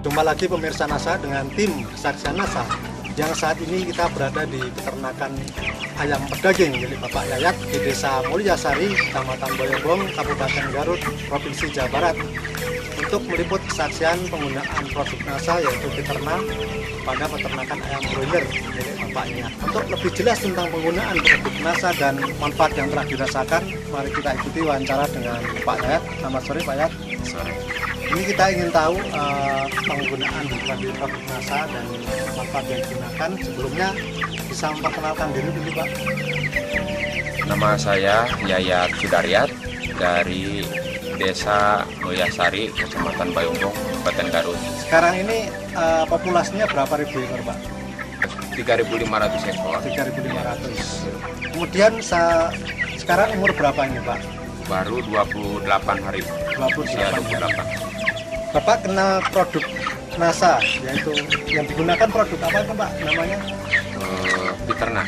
Jumpa lagi pemirsa NASA dengan tim kesaksian NASA yang saat ini kita berada di peternakan ayam pedaging milik Bapak Yayat di Desa Mulyasari, Kecamatan Boyobong, Kabupaten Garut, Provinsi Jawa Barat, untuk meliput kesaksian penggunaan produk NASA yaitu Fiterna pada peternakan ayam broiler milik bapaknya. Untuk lebih jelas tentang penggunaan produk NASA dan manfaat yang telah dirasakan, mari kita ikuti wawancara dengan Pak Yayat. Selamat sore Pak Yayat. Sore. Ini kita ingin tahu penggunaan produk NASA dan manfaat yang digunakan. Sebelumnya bisa memperkenalkan diri dulu Pak. Nama saya Yayat Sudaryat dari Desa Mulyasari, Kecamatan Boyobong, Kabupaten Garut. Sekarang ini populasinya berapa ribu ekor Pak? 3.500 ekor. 3.500. Kemudian sekarang umur berapa ini Pak? Baru 28 hari. 28 28. Bapak kenal produk NASA, yaitu yang digunakan produk apa itu Pak namanya? Fiterna.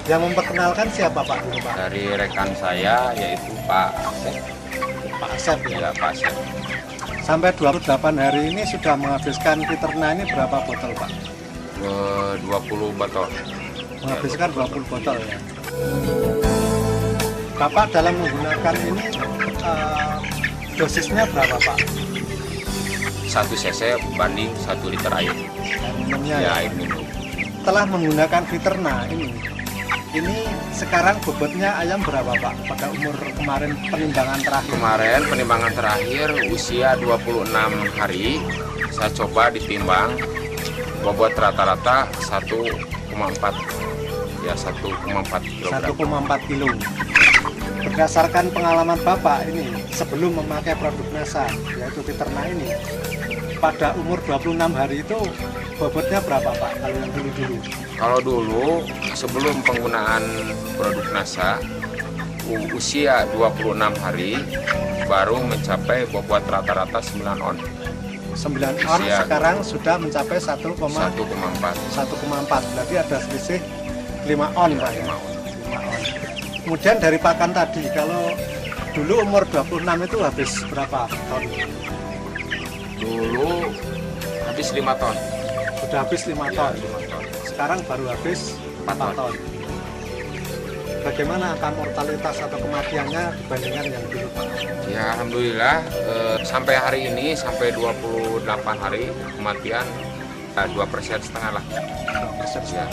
Yang memperkenalkan siapa Pak dulu Pak? Dari rekan saya yaitu Pak Asep. Pak Asep ya. Ya, Pak Asep. Sampai 28 hari ini sudah menghabiskan Fiterna ini berapa botol Pak? 20 botol. Menghabiskan 20 botol ya. Bapak dalam menggunakan ini dosisnya berapa Pak? 1 cc banding 1 liter air. Minumnya Ya, ya. air minum. Setelah menggunakan Fiterna ini sekarang bobotnya ayam berapa Pak? Pada umur kemarin penimbangan terakhir. Kemarin penimbangan terakhir usia 26 hari, saya coba ditimbang bobot rata-rata 1,4 ya 1,4 kg. 1,4 kilo. Berdasarkan pengalaman Bapak ini sebelum memakai produk NASA yaitu Fiterna ini, pada umur 26 hari itu bobotnya berapa Pak kalau yang dulu-dulu? Kalau dulu sebelum penggunaan produk NASA usia 26 hari baru mencapai bobot rata-rata 9 on. 9 on Usia sekarang sudah mencapai 1,4. 1,4. Berarti ada selisih 5 on Pak ya. 5 on. 5 on. Kemudian dari pakan tadi, kalau dulu umur 26 itu habis berapa ton? Dulu habis 5 ton. Sudah habis 5 Ya, ton. 5 ton. Sekarang baru habis 4 4 ton. Bagaimana angka mortalitas atau kematiannya dibandingkan yang dulu Pak? Ya alhamdulillah sampai hari ini sampai 28 hari kematian 2,5% lah. 2%. Ya.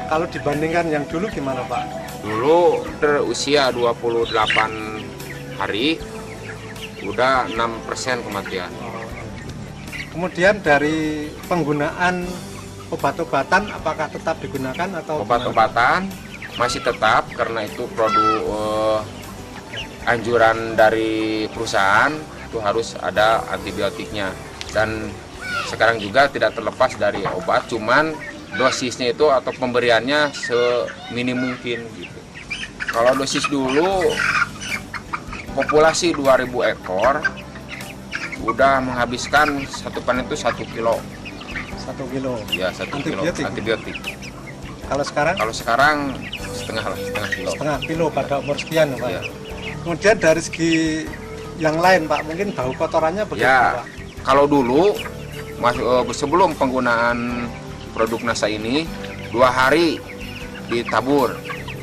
Kalau dibandingkan yang dulu gimana Pak? Dulu usia 28 hari udah 6% kematian. Kemudian dari penggunaan obat-obatan apakah tetap digunakan atau Obat-obatan masih tetap karena itu produk anjuran dari perusahaan itu harus ada antibiotiknya, dan sekarang juga tidak terlepas dari obat, cuman dosisnya itu atau pemberiannya seminim mungkin gitu. Kalau dosis dulu populasi 2000 ekor udah menghabiskan satu panen itu 1 kilo. 1 kilo? Ya, 1 kilo antibiotik. Kalau sekarang setengah kilo. Setengah kilo pada umur sekian Pak. Ya. Kemudian dari segi yang lain Pak, mungkin bau kotorannya bagaimana Ya, Pak? kalau dulu sebelum penggunaan produk NASA ini 2 hari ditabur.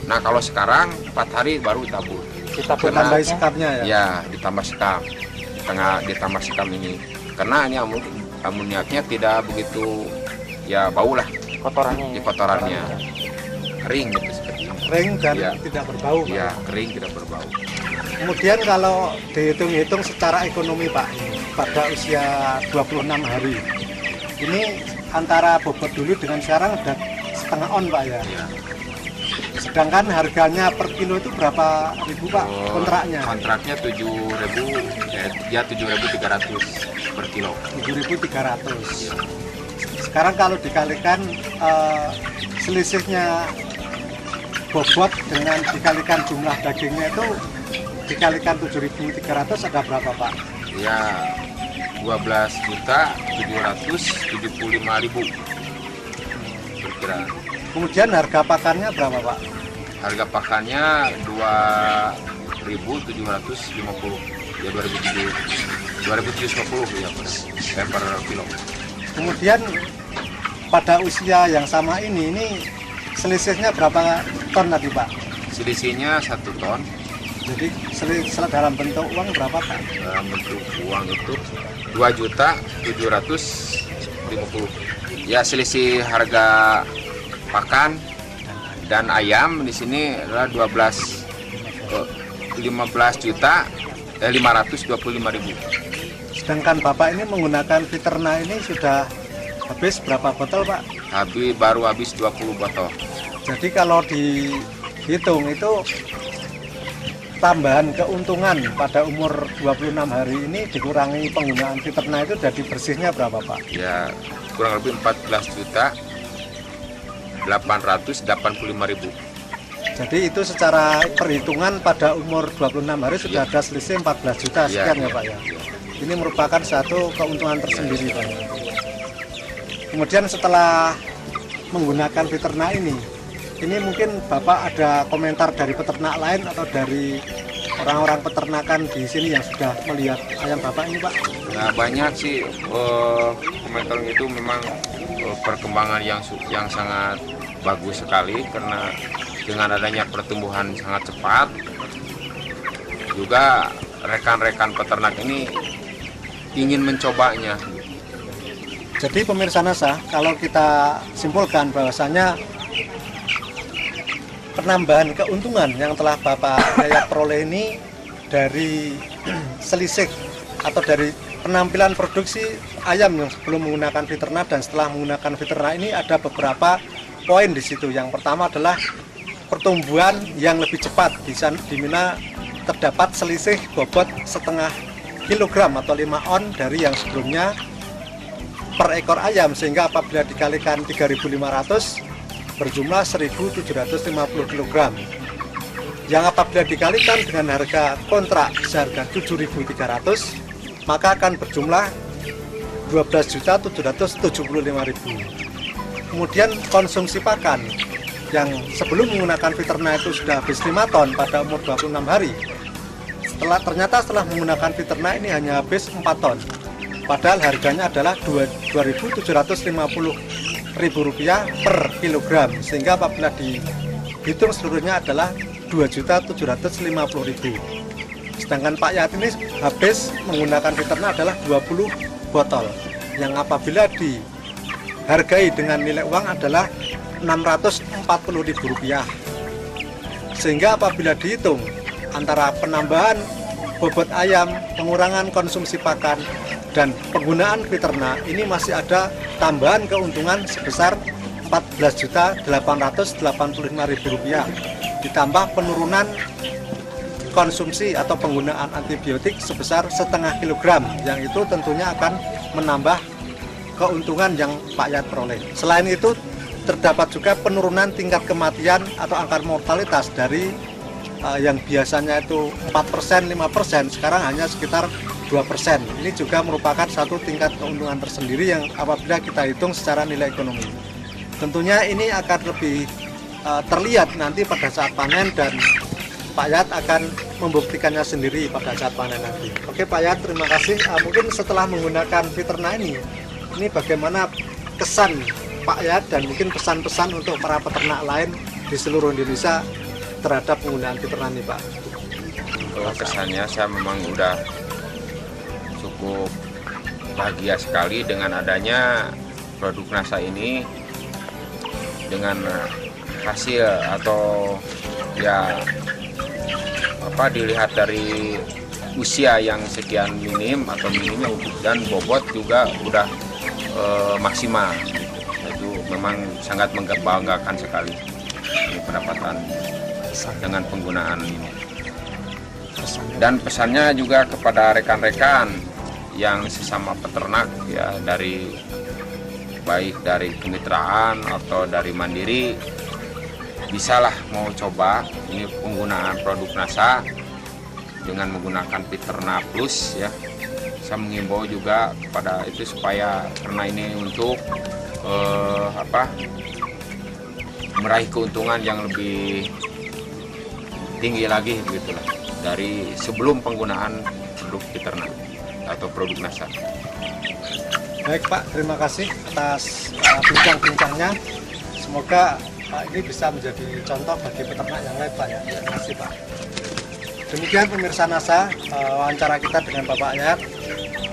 Nah kalau sekarang 4 hari baru ditabur. Kita tambahi sekamnya ya? Ya, ditambah sekam. Ditambah sekam ini. Karena ini amoniaknya tidak begitu ya bau lah. Kotorannya? Kotorannya. Kering gitu seperti ini. Kering dan Ya. tidak berbau Pak? Ya, kering tidak berbau. Kemudian kalau dihitung-hitung secara ekonomi Pak, pada usia 26 hari, ini antara bobot dulu dengan sekarang udah setengah on Pak ya? Ya. Sedangkan harganya per kilo itu berapa ribu Pak kontraknya? Kontraknya 7.000 ya 7.300 per kilo. 7.300. Sekarang kalau dikalikan selisihnya bobot dengan dikalikan jumlah dagingnya itu dikalikan 7.300 ada berapa Pak? Ya 12.775.000 berkira. Kemudian harga pakannya berapa Pak? Harga pakannya 2.750. ya 2750 ya per kilo. Kemudian pada usia yang sama ini selisihnya berapa ton tadi Pak? Selisihnya 1 ton. Jadi selisih dalam bentuk uang berapa Pak? Dalam bentuk uang itu 2.750.000. Ya selisih harga pakan dan ayam di sini adalah 15.525.000. Sedangkan Bapak ini menggunakan Viterna ini sudah habis berapa botol Pak? Baru habis 20 botol. Jadi kalau dihitung itu tambahan keuntungan pada umur 26 hari ini dikurangi penggunaan Viterna itu jadi bersihnya berapa Pak? Ya kurang lebih 14.885.000. Jadi itu secara perhitungan pada umur 26 hari sudah ada selisih 14 juta sekian ya Pak ya. Ini merupakan satu keuntungan tersendiri Pak. Kemudian setelah menggunakan Viterna ini mungkin Bapak ada komentar dari peternak lain atau dari orang-orang peternakan di sini yang sudah melihat ayam Bapak ini Pak? Nah, banyak sih komentar itu memang perkembangan yang sangat bagus sekali karena dengan adanya pertumbuhan sangat cepat juga rekan-rekan peternak ini ingin mencobanya. Jadi pemirsa NASA, kalau kita simpulkan bahwasanya penambahan keuntungan yang telah Bapak Yayat peroleh ini dari selisih atau dari penampilan produksi ayam yang sebelum menggunakan Viterna dan setelah menggunakan Viterna ini ada beberapa poin di situ. Yang pertama adalah pertumbuhan yang lebih cepat, di mana terdapat selisih bobot setengah kilogram atau 5 on dari yang sebelumnya per ekor ayam, sehingga apabila dikalikan 3.500 berjumlah 1.750 kg. Yang apabila dikalikan dengan harga kontrak seharga 7.300 maka akan berjumlah 12.775.000. Kemudian konsumsi pakan yang sebelum menggunakan Viterna itu sudah habis 5 ton pada umur 26 hari. Ternyata setelah menggunakan Viterna ini hanya habis 4 ton. Padahal harganya adalah Rp2.750.000 per kilogram, sehingga apabila dihitung seluruhnya adalah 2.750.000. Sedangkan Pak Yayat ini habis menggunakan Viterna adalah 20 botol, yang apabila dihargai dengan nilai uang adalah Rp640.000. Sehingga apabila dihitung antara penambahan bobot ayam, pengurangan konsumsi pakan, dan penggunaan Viterna, ini masih ada tambahan keuntungan sebesar Rp14.885.000 ditambah penurunan konsumsi atau penggunaan antibiotik sebesar setengah kilogram, yang itu tentunya akan menambah keuntungan yang Pak Yayat peroleh. Selain itu terdapat juga penurunan tingkat kematian atau angka mortalitas dari yang biasanya itu 4%, 5%, sekarang hanya sekitar 2%. Ini juga merupakan satu tingkat keuntungan tersendiri yang apabila kita hitung secara nilai ekonomi. Tentunya ini akan lebih terlihat nanti pada saat panen, dan Pak Yayat akan membuktikannya sendiri pada saat panen nanti. Oke Pak Yayat, terima kasih. Mungkin setelah menggunakan Viterna ini bagaimana kesan Pak Yayat dan mungkin pesan-pesan untuk para peternak lain di seluruh Indonesia terhadap penggunaan Viterna ini Pak? Kesannya saya memang udah cukup bahagia sekali dengan adanya produk NASA ini, dengan hasil atau ya dilihat dari usia yang sekian minim atau minimnya, dan bobot juga udah maksimal. Itu memang sangat membanggakan sekali ini pendapatan dengan penggunaan ini. Dan pesannya juga kepada rekan-rekan yang sesama peternak ya, baik dari kemitraan atau dari mandiri, bisalah mau coba ini penggunaan produk NASA dengan menggunakan Viterna Plus ya. Saya mengimbau juga kepada itu supaya, karena ini untuk meraih keuntungan yang lebih tinggi lagi gitu lah dari sebelum penggunaan produk produk peternak atau produk NASA. Baik Pak, terima kasih atas bincang-bincangnya. Semoga Pak ini bisa menjadi contoh bagi peternak yang lain Pak ya. Terima kasih Pak. Demikian pemirsa NASA, wawancara kita dengan Bapak Yayat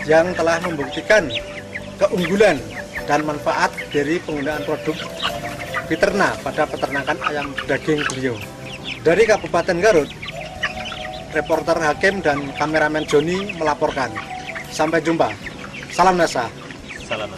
yang telah membuktikan keunggulan dan manfaat dari penggunaan produk Fiterna pada peternakan ayam daging beliau. Dari Kabupaten Garut, reporter Hakim dan kameramen Joni melaporkan. Sampai jumpa. Salam NASA. Salam.